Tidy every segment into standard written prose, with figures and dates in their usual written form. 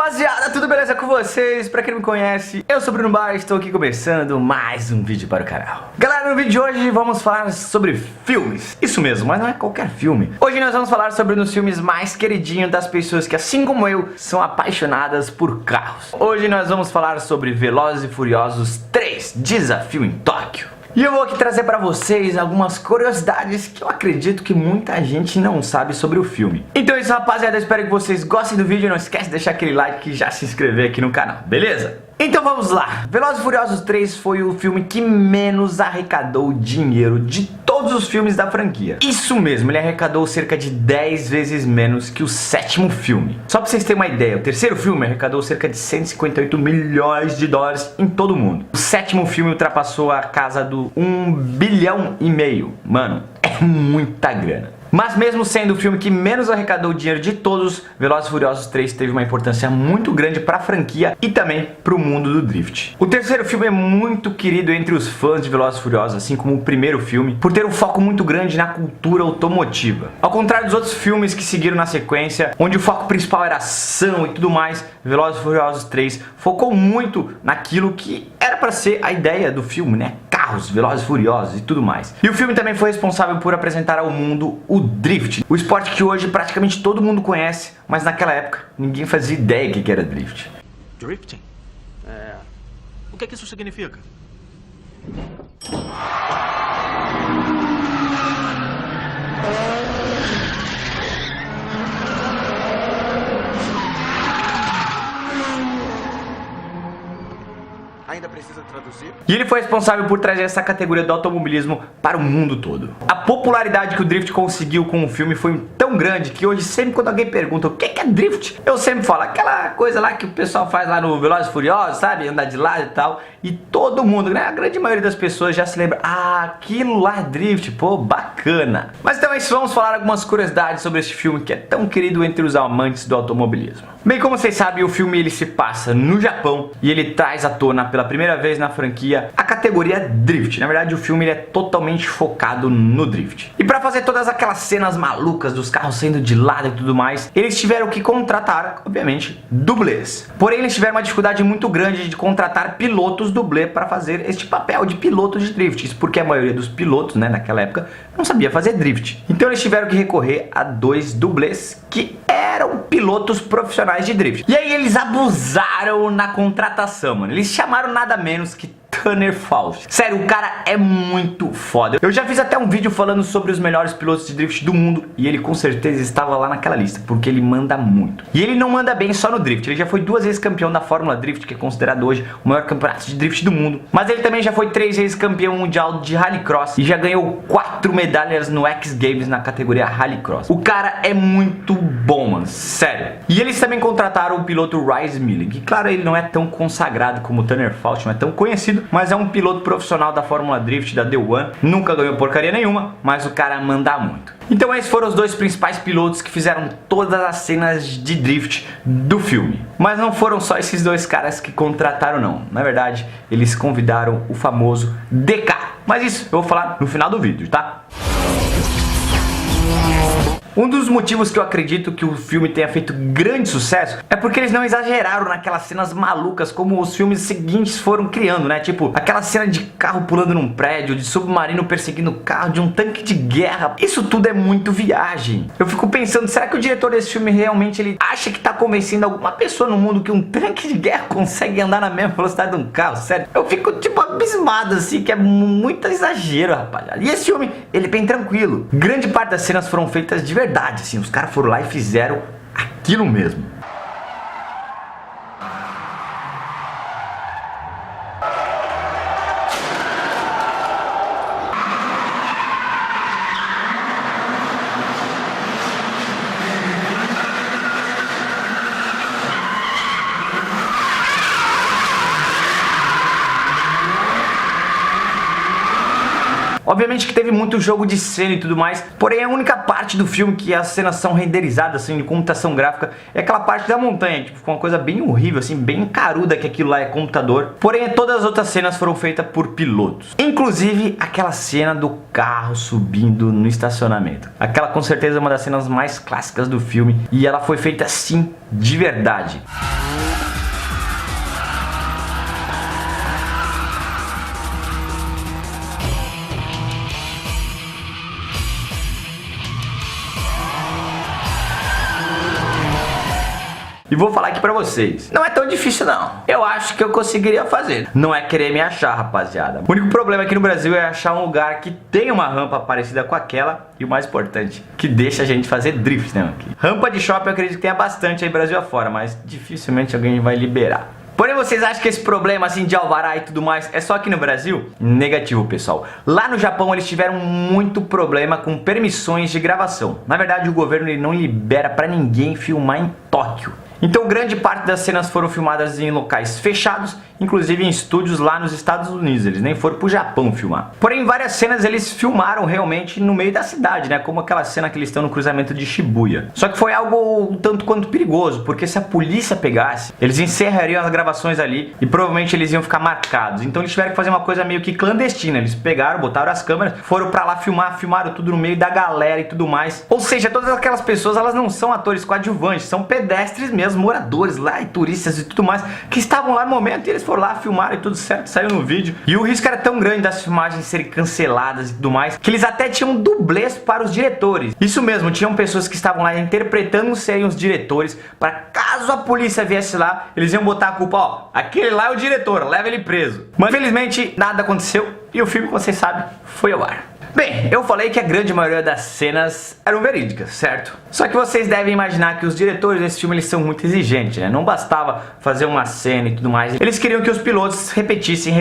Rapaziada, tudo beleza com vocês? Pra quem não me conhece, eu sou o Bruno Bar, estou aqui começando mais um vídeo para o canal. Galera, no vídeo de hoje vamos falar sobre filmes. Isso mesmo, mas não é qualquer filme. Hoje nós vamos falar sobre um dos filmes mais queridinhos das pessoas que, assim como eu, são apaixonadas por carros. Hoje nós vamos falar sobre Velozes e Furiosos 3, Desafio em Tóquio. E eu vou aqui trazer pra vocês algumas curiosidades que eu acredito que muita gente não sabe sobre o filme. Então é isso, rapaziada, eu espero que vocês gostem do vídeo. Não esquece de deixar aquele like e já se inscrever aqui no canal, beleza? Então vamos lá. Velozes e Furiosos 3 foi o filme que menos arrecadou dinheiro de todos os filmes da franquia. Isso mesmo, ele arrecadou cerca de 10 vezes menos que o sétimo filme. Só pra vocês terem uma ideia, o terceiro filme arrecadou cerca de 158 milhões de dólares em todo o mundo. O sétimo filme ultrapassou a casa do 1,5 bilhão. Mano, é muita grana. Mas mesmo sendo o filme que menos arrecadou dinheiro de todos, Velozes e Furiosos 3 teve uma importância muito grande para a franquia e também para o mundo do drift. O terceiro filme é muito querido entre os fãs de Velozes e Furiosos, assim como o primeiro filme, por ter um foco muito grande na cultura automotiva. Ao contrário dos outros filmes que seguiram na sequência, onde o foco principal era ação e tudo mais, Velozes e Furiosos 3 focou muito naquilo que era para ser a ideia do filme, né? Carros, Velozes e Furiosos e tudo mais. E o filme também foi responsável por apresentar ao mundo o drift, o esporte que hoje praticamente todo mundo conhece, mas naquela época ninguém fazia ideia que era drift. Drifting? O que é que isso significa? Ainda precisa traduzir? E ele foi responsável por trazer essa categoria do automobilismo para o mundo todo. A popularidade que o drift conseguiu com o filme foi tão grande que hoje sempre quando alguém pergunta o que é drift, eu sempre falo aquela coisa lá que o pessoal faz lá no Velozes e Furiosos, sabe? Andar de lado e tal. E todo mundo, né? A grande maioria das pessoas já se lembra, aquilo lá é drift, pô, bacana. Mas então é isso, vamos falar algumas curiosidades sobre este filme que é tão querido entre os amantes do automobilismo. Bem, como vocês sabem, o filme ele se passa no Japão e ele traz à tona pela primeira vez na franquia a categoria drift. Na verdade, o filme ele é totalmente focado no drift. E para fazer todas aquelas cenas malucas dos carros saindo de lado e tudo mais, eles tiveram que contratar, obviamente, dublês. Porém, eles tiveram uma dificuldade muito grande de contratar pilotos dublê para fazer este papel de piloto de drift. Isso porque a maioria dos pilotos, né, naquela época, não sabia fazer drift. Então eles tiveram que recorrer a 2 dublês que eram pilotos profissionais de drift. E aí eles abusaram na contratação, mano. Eles chamaram nada menos que Tanner Faust. Sério, o cara é muito foda. Eu já fiz até um vídeo falando sobre os melhores pilotos de drift do mundo e ele com certeza estava lá naquela lista, porque ele manda muito. E ele não manda bem só no drift, ele já foi 2 vezes campeão da Fórmula Drift, que é considerado hoje o maior campeonato de drift do mundo. Mas ele também já foi 3 vezes campeão mundial de Rallycross e já ganhou 4 medalhas no X Games na categoria Rallycross. O cara é muito bom, mano, sério. E eles também contrataram o piloto Rhys Milling, que claro, ele não é tão consagrado como o Tanner Faust, não é tão conhecido, mas é um piloto profissional da Fórmula Drift da The One, nunca ganhou porcaria nenhuma, mas o cara manda muito. Então esses foram os 2 principais pilotos que fizeram todas as cenas de drift do filme. Mas não foram só esses 2 caras que contrataram não, na verdade eles convidaram o famoso DK. Mas isso eu vou falar no final do vídeo, tá? Um dos motivos que eu acredito que o filme tenha feito grande sucesso é porque eles não exageraram naquelas cenas malucas como os filmes seguintes foram criando, né? Tipo, aquela cena de carro pulando num prédio, de submarino perseguindo o carro, de um tanque de guerra. Isso tudo é muito viagem. Eu fico pensando, será que o diretor desse filme realmente ele acha que tá convencendo alguma pessoa no mundo que um tanque de guerra consegue andar na mesma velocidade de um carro? Sério, eu fico tipo abismado assim, que é muito exagero, rapaziada. E esse filme, ele é bem tranquilo. Grande parte das cenas foram feitas de verdade, assim, os caras foram lá e fizeram aquilo mesmo. Obviamente que teve muito jogo de cena e tudo mais, porém a única parte do filme que as cenas são renderizadas assim de computação gráfica é aquela parte da montanha, tipo, ficou uma coisa bem horrível assim, bem caruda que aquilo lá é computador. Porém todas as outras cenas foram feitas por pilotos, inclusive aquela cena do carro subindo no estacionamento. Aquela com certeza é uma das cenas mais clássicas do filme e ela foi feita assim de verdade. E vou falar aqui pra vocês, não é tão difícil não. Eu acho que eu conseguiria fazer. Não é querer me achar, rapaziada. O único problema aqui no Brasil é achar um lugar que tem uma rampa parecida com aquela e o mais importante, que deixa a gente fazer drift, né? Aqui. Rampa de shopping eu acredito que tenha bastante aí Brasil afora, mas dificilmente alguém vai liberar. Porém, vocês acham que esse problema assim de alvará e tudo mais é só aqui no Brasil? Negativo, pessoal. Lá no Japão eles tiveram muito problema com permissões de gravação. Na verdade, o governo ele não libera pra ninguém filmar em Tóquio. Então grande parte das cenas foram filmadas em locais fechados, inclusive em estúdios lá nos Estados Unidos, eles nem foram pro Japão filmar. Porém, várias cenas eles filmaram realmente no meio da cidade, né, como aquela cena que eles estão no cruzamento de Shibuya. Só que foi algo um tanto quanto perigoso, porque se a polícia pegasse, eles encerrariam as gravações ali e provavelmente eles iam ficar marcados. Então eles tiveram que fazer uma coisa meio que clandestina, eles pegaram, botaram as câmeras, foram pra lá filmar, filmaram tudo no meio da galera e tudo mais. Ou seja, todas aquelas pessoas, elas não são atores coadjuvantes, são pedestres mesmo, moradores lá e turistas e tudo mais que estavam lá no momento e eles foram lá, filmaram e tudo certo, saiu no vídeo. E o risco era tão grande das filmagens serem canceladas e tudo mais que eles até tinham dublês para os diretores. Isso mesmo, tinham pessoas que estavam lá interpretando serem os diretores para caso a polícia viesse lá, eles iam botar a culpa, ó, aquele lá é o diretor, leva ele preso. Mas infelizmente nada aconteceu e o filme, como vocês sabem, foi ao ar. Bem, eu falei que a grande maioria das cenas eram verídicas, certo? Só que vocês devem imaginar que os diretores desse filme eles são muito exigentes, né? Não bastava fazer uma cena e tudo mais. Eles queriam que os pilotos repetissem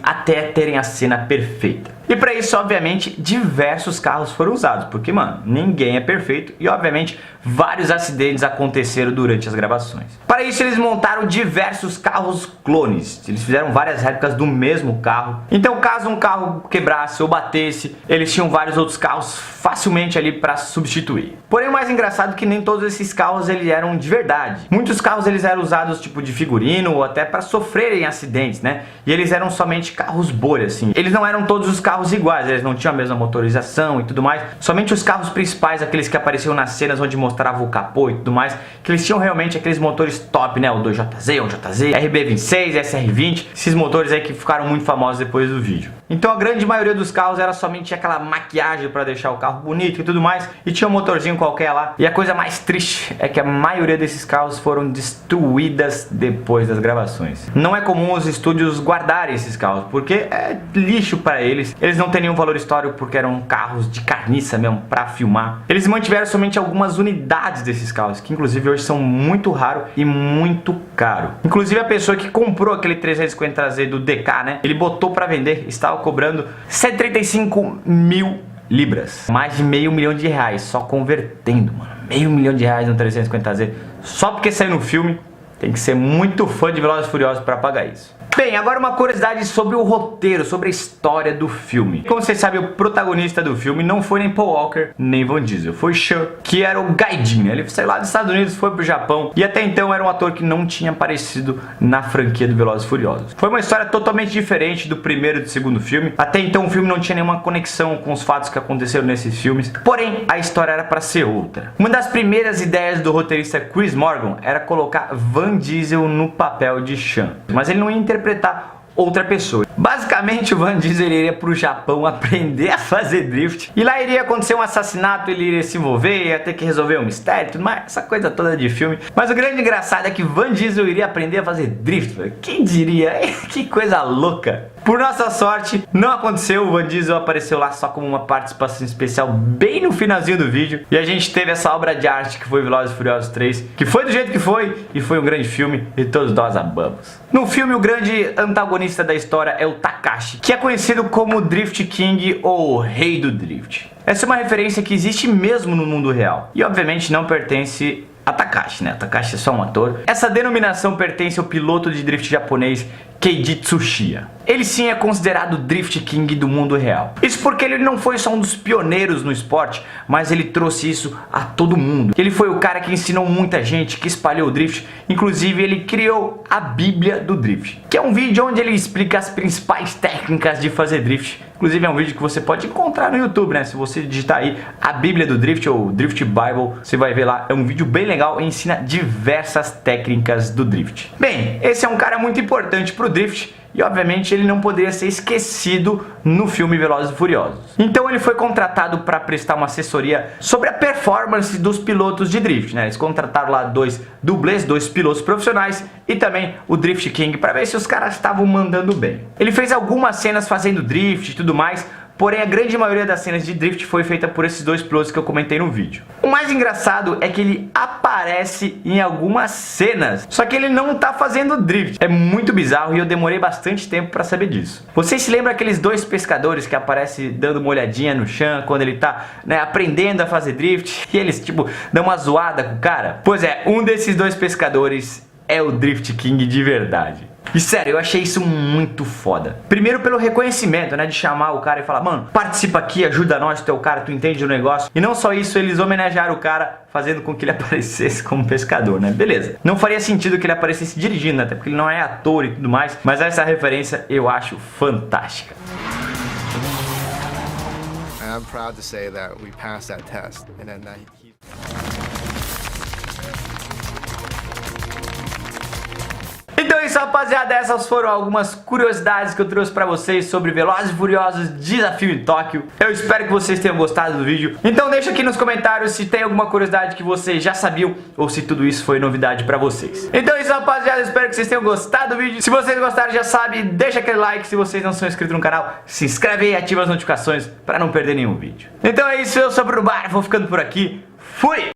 até terem a cena perfeita. E para isso, obviamente, diversos carros foram usados, porque, mano, ninguém é perfeito e, obviamente, vários acidentes aconteceram durante as gravações. Para isso, eles montaram diversos carros clones. Eles fizeram várias réplicas do mesmo carro. Então, caso um carro quebrasse ou batesse, eles tinham vários outros carros facilmente ali para substituir. Porém, o mais engraçado é que nem todos esses carros eles eram de verdade. Muitos carros eles eram usados tipo de figurino ou até para sofrerem acidentes, né? E eles eram somente carros bolha, assim. Eles não eram todos os carros iguais, eles não tinham a mesma motorização e tudo mais. Somente os carros principais, aqueles que apareciam nas cenas onde mostrava o capô e tudo mais, que eles tinham realmente aqueles motores top, né? O 2JZ, o JZ, RB26, SR20, esses motores aí que ficaram muito famosos depois do vídeo. Então a grande maioria dos carros era somente aquela maquiagem para deixar o carro bonito e tudo mais, e tinha um motorzinho qualquer lá. E a coisa mais triste é que a maioria desses carros foram destruídas depois das gravações. Não é comum os estúdios guardarem esses carros, porque é lixo para eles. Eles não têm nenhum valor histórico porque eram carros de carniça mesmo para filmar. Eles mantiveram somente algumas unidades desses carros, que inclusive hoje são muito raros e muito caro. Inclusive a pessoa que comprou aquele 350Z do DK, né, ele botou para vender, estava cobrando 135 mil libras, mais de R$500 mil, só convertendo, mano, R$500 mil no 350Z, só porque saiu no filme. Tem que ser muito fã de Velozes e Furiosos para pagar isso. Bem, agora uma curiosidade sobre o roteiro, sobre a história do filme. Como vocês sabem, o protagonista do filme não foi nem Paul Walker, nem Vin Diesel. Foi Sean, que era o Gaijin. Ele saiu lá dos Estados Unidos, foi pro Japão. E até então era um ator que não tinha aparecido na franquia do Velozes e Furiosos. Foi uma história totalmente diferente do primeiro e do segundo filme. Até então o filme não tinha nenhuma conexão com os fatos que aconteceram nesses filmes. Porém, a história era para ser outra. Uma das primeiras ideias do roteirista Chris Morgan era colocar Vin Diesel no papel de Sean. Mas ele não ia interpretar outra pessoa. Basicamente o Vin Diesel iria pro Japão aprender a fazer drift. E lá iria acontecer um assassinato, ele iria se envolver, ia ter que resolver um mistério, tudo mais, essa coisa toda de filme. Mas o grande engraçado é que Vin Diesel iria aprender a fazer drift. Quem diria? Que coisa louca. Por nossa sorte, não aconteceu. O Vin Diesel apareceu lá só como uma participação especial bem no finalzinho do vídeo. E a gente teve essa obra de arte que foi Velozes e Furiosos 3, que foi do jeito que foi e foi um grande filme e todos nós amamos. No filme, o grande antagonista da história é o Takashi, que é conhecido como Drift King ou o Rei do Drift. Essa é uma referência que existe mesmo no mundo real e obviamente não pertence a Takashi, né? Takashi é só um ator. Essa denominação pertence ao piloto de drift japonês Keiji Tsuchiya. Ele sim é considerado o Drift King do mundo real. Isso porque ele não foi só um dos pioneiros no esporte, mas ele trouxe isso a todo mundo. Ele foi o cara que ensinou muita gente, que espalhou o drift. Inclusive ele criou a Bíblia do Drift, que é um vídeo onde ele explica as principais técnicas de fazer drift. Inclusive é um vídeo que você pode encontrar no YouTube, né? Se você digitar aí a Bíblia do Drift ou Drift Bible, você vai ver lá. É um vídeo bem legal e ensina diversas técnicas do drift. Bem, esse é um cara muito importante pro puro drift e obviamente ele não poderia ser esquecido no filme Velozes e Furiosos. Então ele foi contratado para prestar uma assessoria sobre a performance dos pilotos de drift, né? Eles contrataram lá 2 dublês, 2 pilotos profissionais e também o Drift King para ver se os caras estavam mandando bem. Ele fez algumas cenas fazendo drift e tudo mais, porém a grande maioria das cenas de drift foi feita por esses 2 pilotos que eu comentei no vídeo. O mais engraçado é que ele aparece em algumas cenas, só que ele não tá fazendo drift. É muito bizarro e eu demorei bastante tempo pra saber disso. Vocês se lembram aqueles 2 pescadores que aparecem dando uma olhadinha no chão quando ele tá, né, aprendendo a fazer drift e eles tipo dão uma zoada com o cara? Pois é, um desses 2 pescadores é o Drift King de verdade. E sério, eu achei isso muito foda. Primeiro pelo reconhecimento, né, de chamar o cara e falar: mano, participa aqui, ajuda nós, tu é o cara, tu entende o negócio. E não só isso, eles homenagearam o cara fazendo com que ele aparecesse como pescador, né, beleza. Não faria sentido que ele aparecesse dirigindo, até porque ele não é ator e tudo mais, mas essa referência eu acho fantástica. I'm proud to say that we passed that test and then Então é isso, rapaziada, essas foram algumas curiosidades que eu trouxe pra vocês sobre Velozes e Furiosos Desafio em Tóquio. Eu espero que vocês tenham gostado do vídeo. Então deixa aqui nos comentários se tem alguma curiosidade que vocês já sabiam ou se tudo isso foi novidade pra vocês. Então é isso, rapaziada, espero que vocês tenham gostado do vídeo. Se vocês gostaram, já sabe, deixa aquele like. Se vocês não são inscritos no canal, se inscreve aí e ativa as notificações pra não perder nenhum vídeo. Então é isso, eu sou o Bruno Bar, vou ficando por aqui. Fui!